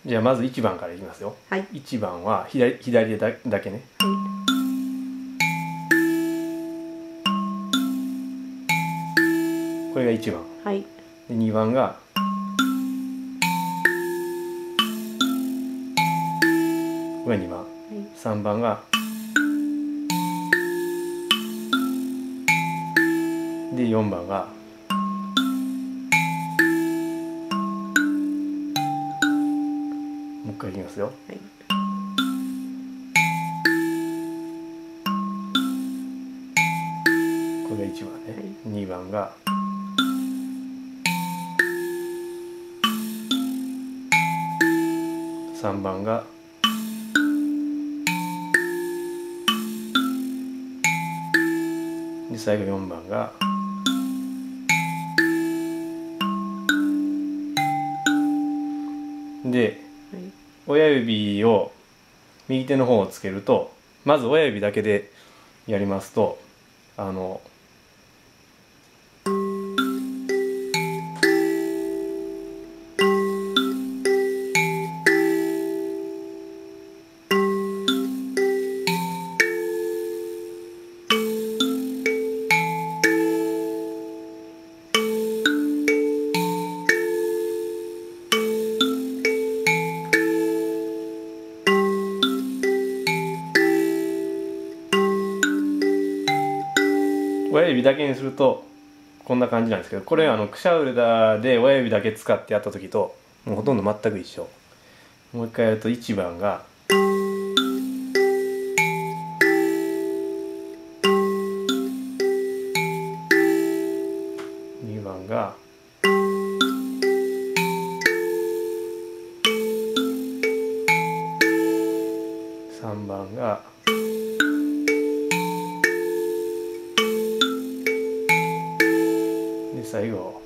じゃあまず1番からいきますよ。はい。1番は左手だけね。これが1番。はい。で2番がこれが2番。3番がで4番がもう一回いきますよ。はい。これが1番ね。2番が3番がで最後4番がで、親指を右手の方をつけると、まず親指だけでやりますと親指だけにするとこんな感じなんですけど、これクシャウダで親指だけ使ってやった時ともうほとんど全く一緒。もう一回やると1番が2番が3番がで最後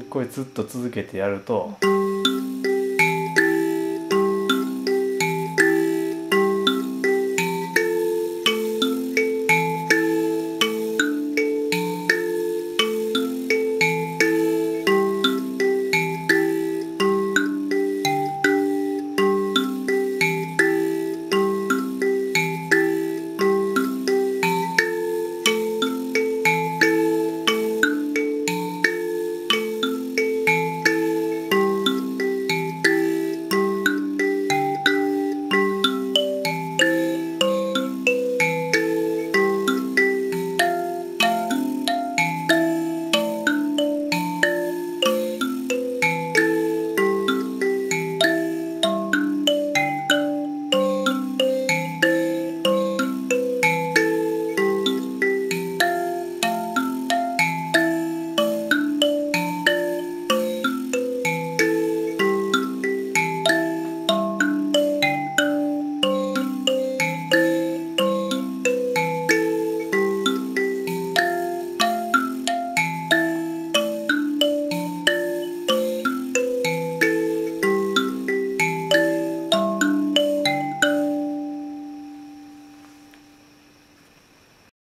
これずっと続けてやると。